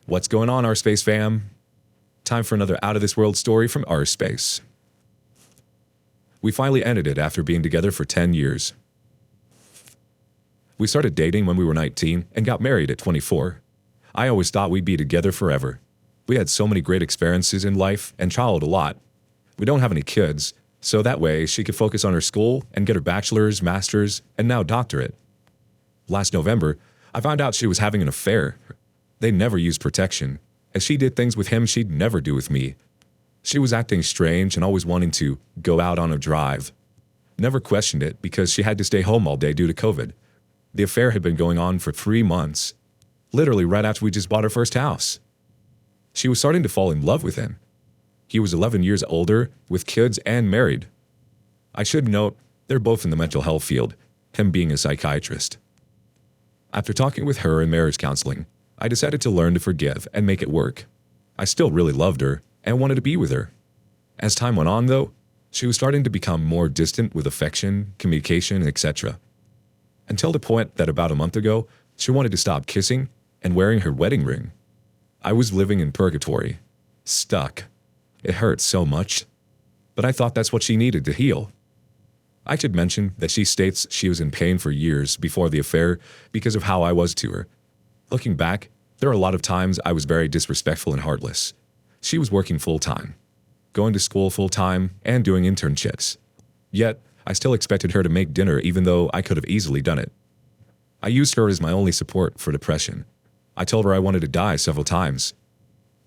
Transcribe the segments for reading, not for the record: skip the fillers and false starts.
What's going on, our space fam? Time for another out-of-this-world story from our space. We finally ended it after being together for 10 years. We started dating when we were 19 and got married at 24. I always thought we'd be together forever. We had so many great experiences in life and traveled a lot. We don't have any kids, so that way she could focus on her school and get her bachelor's, master's, and now doctorate. Last November, I found out she was having an affair. They never used protection, and she did things with him she'd never do with me. She was acting strange and always wanting to go out on a drive. Never questioned it because she had to stay home all day due to COVID. The affair had been going on for 3 months, literally right after we just bought our first house. She was starting to fall in love with him. He was 11 years older, with kids and married. I should note, they're both in the mental health field, him being a psychiatrist. After talking with her in marriage counseling, I decided to learn to forgive and make it work. I still really loved her and wanted to be with her. As time went on, though, she was starting to become more distant with affection, communication, etc. Until the point that about a month ago, she wanted to stop kissing and wearing her wedding ring. I was living in purgatory, stuck. It hurt so much, but I thought that's what she needed to heal. I should mention that she states she was in pain for years before the affair because of how I was to her. Looking back, there are a lot of times I was very disrespectful and heartless. She was working full-time, going to school full-time, and doing internships. Yet, I still expected her to make dinner even though I could have easily done it. I used her as my only support for depression. I told her I wanted to die several times.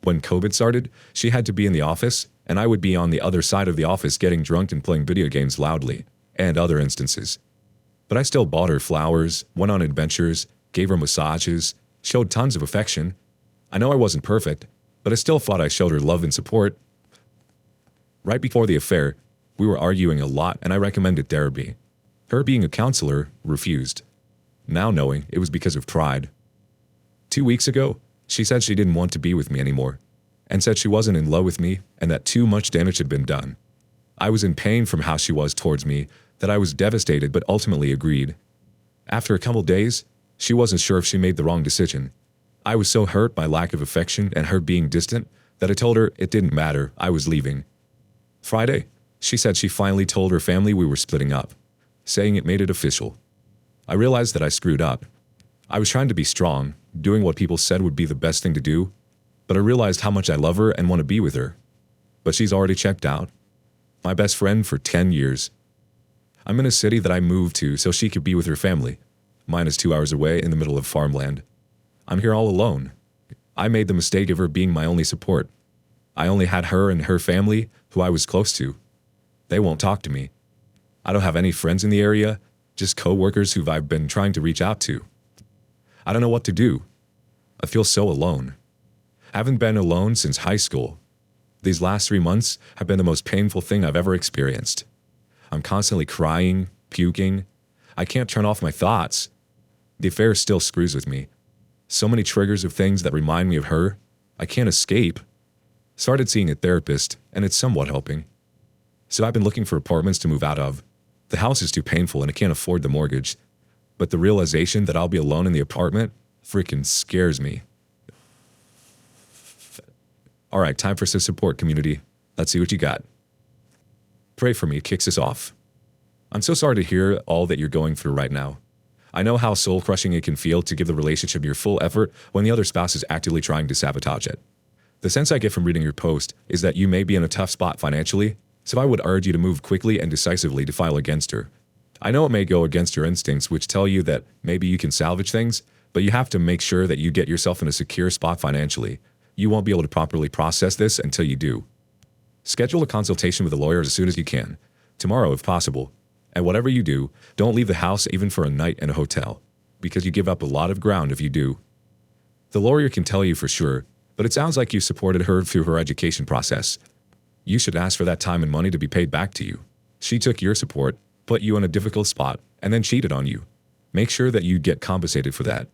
When COVID started, she had to be in the office, and I would be on the other side of the office getting drunk and playing video games loudly, and other instances. But I still bought her flowers, went on adventures, gave her massages, showed tons of affection. I know I wasn't perfect, but I still thought I showed her love and support. Right before the affair, we were arguing a lot and I recommended therapy. Her being a counselor refused, now knowing it was because of pride. 2 weeks ago, she said she didn't want to be with me anymore, and said she wasn't in love with me and that too much damage had been done. I was in pain from how she was towards me, that I was devastated but ultimately agreed. After a couple days, she wasn't sure if she made the wrong decision. I was so hurt by lack of affection and her being distant that I told her it didn't matter, I was leaving. Friday, she said she finally told her family we were splitting up, saying it made it official. I realized that I screwed up. I was trying to be strong, doing what people said would be the best thing to do, but I realized how much I love her and want to be with her. But she's already checked out. My best friend for 10 years. I'm in a city that I moved to so she could be with her family. Mine is 2 hours away in the middle of farmland. I'm here all alone. I made the mistake of her being my only support. I only had her and her family, who I was close to. They won't talk to me. I don't have any friends in the area, just co-workers who I've been trying to reach out to. I don't know what to do. I feel so alone. I haven't been alone since high school. These last 3 months have been the most painful thing I've ever experienced. I'm constantly crying, puking. I can't turn off my thoughts. The affair still screws with me. So many triggers of things that remind me of her. I can't escape. Started seeing a therapist, and it's somewhat helping. So I've been looking for apartments to move out of. The house is too painful and I can't afford the mortgage. But the realization that I'll be alone in the apartment freaking scares me. All right, time for some support, community. Let's see what you got. Pray for Me kicks us off. I'm so sorry to hear all that you're going through right now. I know how soul-crushing it can feel to give the relationship your full effort when the other spouse is actively trying to sabotage it. The sense I get from reading your post is that you may be in a tough spot financially, so I would urge you to move quickly and decisively to file against her. I know it may go against your instincts, which tell you that maybe you can salvage things, but you have to make sure that you get yourself in a secure spot financially. You won't be able to properly process this until you do. Schedule a consultation with a lawyer as soon as you can, tomorrow if possible. And whatever you do, don't leave the house even for a night in a hotel, because you give up a lot of ground if you do. The lawyer can tell you for sure, but it sounds like you supported her through her education process. You should ask for that time and money to be paid back to you. She took your support, put you in a difficult spot, and then cheated on you. Make sure that you get compensated for that.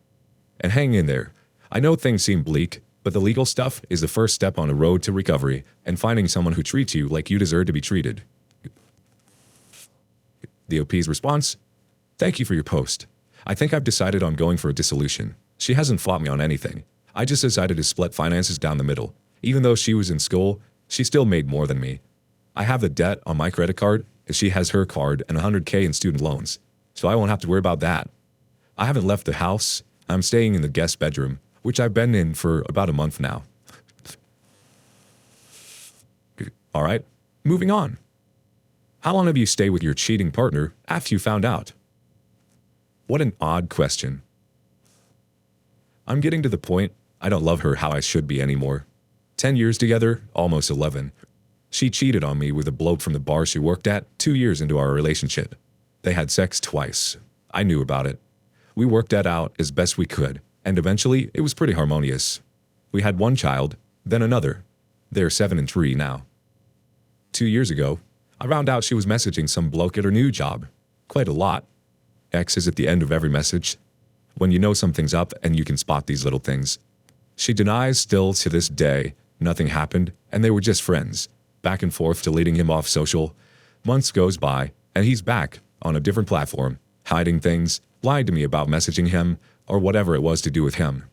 And hang in there. I know things seem bleak, but the legal stuff is the first step on a road to recovery and finding someone who treats you like you deserve to be treated. The OP's response: thank you for your post. I think I've decided on going for a dissolution. She hasn't fought me on anything. I just decided to split finances down the middle. Even though she was in school, she still made more than me. I have the debt on my credit card, and she has her card and 100K in student loans, so I won't have to worry about that. I haven't left the house. I'm staying in the guest bedroom, which I've been in for about a month now. All right, moving on. How long have you stayed with your cheating partner after you found out? What an odd question. I'm getting to the point I don't love her how I should be anymore. 10 years together, almost 11. She cheated on me with a bloke from the bar she worked at 2 years into our relationship. They had sex twice. I knew about it. We worked that out as best we could, and eventually it was pretty harmonious. We had one child, then another. They're 7 and 3 now. 2 years ago, I found out she was messaging some bloke at her new job. Quite a lot. X is at the end of every message. When you know something's up and you can spot these little things. She denies still to this day nothing happened and they were just friends. Back and forth deleting him off social. Months goes by and he's back on a different platform, hiding things, lied to me about messaging him or whatever it was to do with him.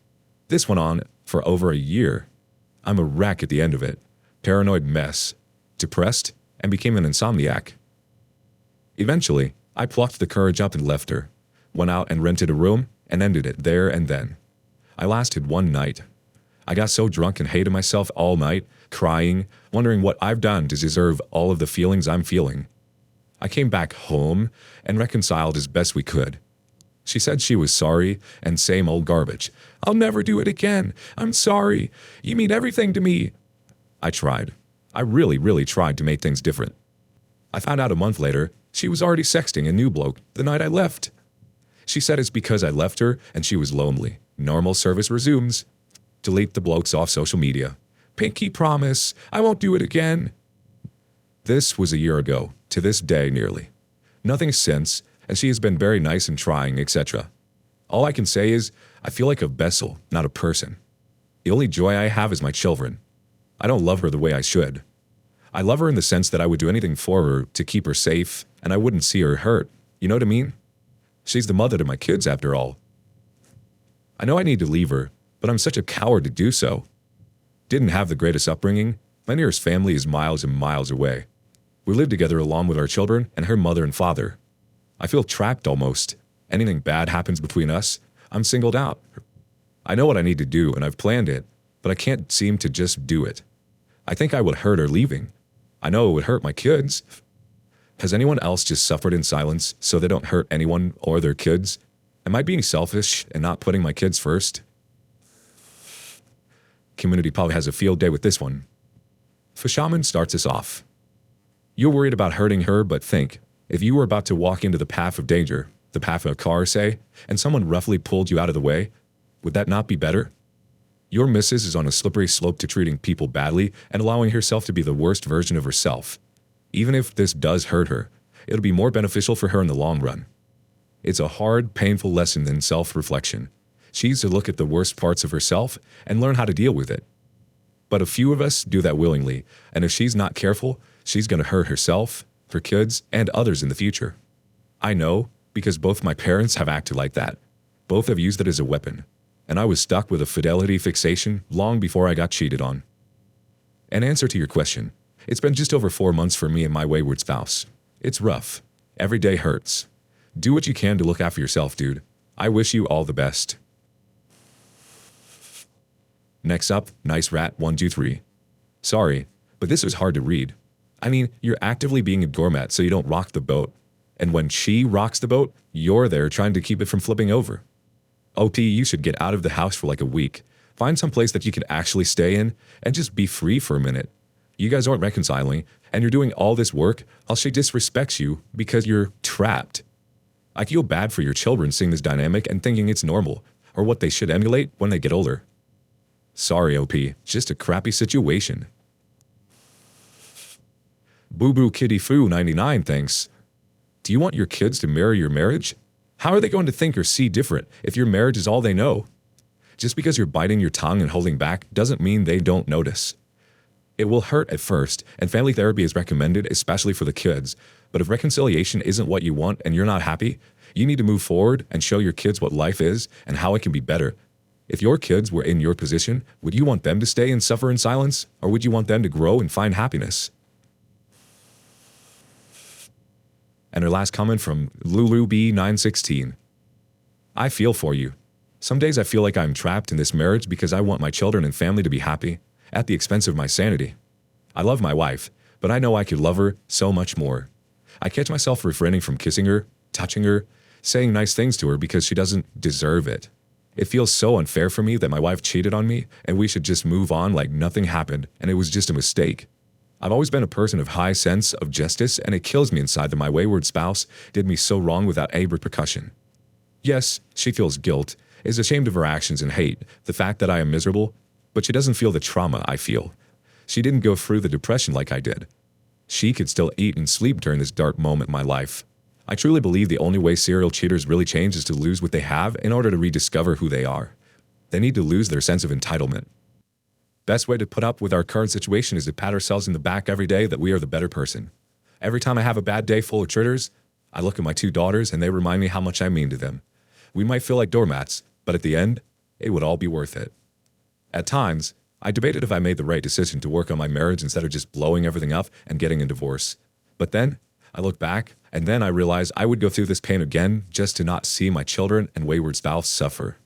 This went on for over a year. I'm a wreck at the end of it. Paranoid mess. Depressed and became an insomniac. Eventually, I plucked the courage up and left her. Went out and rented a room and ended it there and then. I lasted one night. I got so drunk and hated myself all night, crying, wondering what I've done to deserve all of the feelings I'm feeling. I came back home and reconciled as best we could. She said she was sorry and same old garbage. I'll never do it again. I'm sorry. You mean everything to me. I tried. I really tried to make things different. I found out a month later she was already sexting a new bloke the night I left. She said it's because I left her and she was lonely. Normal service resumes. Delete the blokes off social media. Pinky promise, I won't do it again. This was a year ago, to this day nearly. Nothing since, and she has been very nice and trying, etc. All I can say is, I feel like a vessel, not a person. The only joy I have is my children. I don't love her the way I should. I love her in the sense that I would do anything for her to keep her safe, and I wouldn't see her hurt. You know what I mean? She's the mother to my kids, after all. I know I need to leave her, but I'm such a coward to do so. Didn't have the greatest upbringing. My nearest family is miles and miles away. We live together along with our children and her mother and father. I feel trapped almost. Anything bad happens between us, I'm singled out. I know what I need to do and I've planned it, but I can't seem to just do it. I think I would hurt her leaving. I know it would hurt my kids. Has anyone else just suffered in silence so they don't hurt anyone or their kids? Am I being selfish and not putting my kids first? Community probably has a field day with this one. Fishaman starts us off. You're worried about hurting her, but think, if you were about to walk into the path of danger, the path of a car, say, and someone roughly pulled you out of the way, would that not be better? Your missus is on a slippery slope to treating people badly and allowing herself to be the worst version of herself. Even if this does hurt her, it'll be more beneficial for her in the long run. It's a hard, painful lesson in self-reflection. She needs to look at the worst parts of herself and learn how to deal with it. But a few of us do that willingly, and if she's not careful, she's going to hurt herself, her kids, and others in the future. I know, because both my parents have acted like that. Both have used it as a weapon, and I was stuck with a fidelity fixation long before I got cheated on. In answer to your question, it's been just over 4 months for me and my wayward spouse. It's rough. Every day hurts. Do what you can to look after yourself, dude. I wish you all the best. Next up, Nice Rat 123. Sorry, but this was hard to read. I mean, you're actively being a doormat so you don't rock the boat. And when she rocks the boat, you're there trying to keep it from flipping over. OP, you should get out of the house for like a week. Find some place that you can actually stay in and just be free for a minute. You guys aren't reconciling, and you're doing all this work while she disrespects you because you're trapped. I feel bad for your children seeing this dynamic and thinking it's normal, or what they should emulate when they get older. Sorry, OP, just a crappy situation. Boo Boo Kitty Foo 99 thinks, do you want your kids to mirror your marriage? How are they going to think or see different if your marriage is all they know? Just because you're biting your tongue and holding back doesn't mean they don't notice. It will hurt at first, and family therapy is recommended, especially for the kids. But if reconciliation isn't what you want and you're not happy, you need to move forward and show your kids what life is and how it can be better. If your kids were in your position, would you want them to stay and suffer in silence, or would you want them to grow and find happiness? And our last comment from Lulu B916. I feel for you. Some days I feel like I'm trapped in this marriage because I want my children and family to be happy, at the expense of my sanity. I love my wife, but I know I could love her so much more. I catch myself refraining from kissing her, touching her, saying nice things to her because she doesn't deserve it. It feels so unfair for me that my wife cheated on me and we should just move on like nothing happened and it was just a mistake. I've always been a person of high sense of justice, and it kills me inside that my wayward spouse did me so wrong without a repercussion. Yes, she feels guilt, is ashamed of her actions and hate the fact that I am miserable, but she doesn't feel the trauma I feel. She didn't go through the depression like I did. She could still eat and sleep during this dark moment in my life. I truly believe the only way serial cheaters really change is to lose what they have in order to rediscover who they are. They need to lose their sense of entitlement. Best way to put up with our current situation is to pat ourselves in the back every day that we are the better person. Every time I have a bad day full of triggers, I look at my 2 daughters and they remind me how much I mean to them. We might feel like doormats, but at the end, it would all be worth it. At times, I debated if I made the right decision to work on my marriage instead of just blowing everything up and getting a divorce. But then, I look back, and then I realized I would go through this pain again just to not see my children and wayward spouse suffer.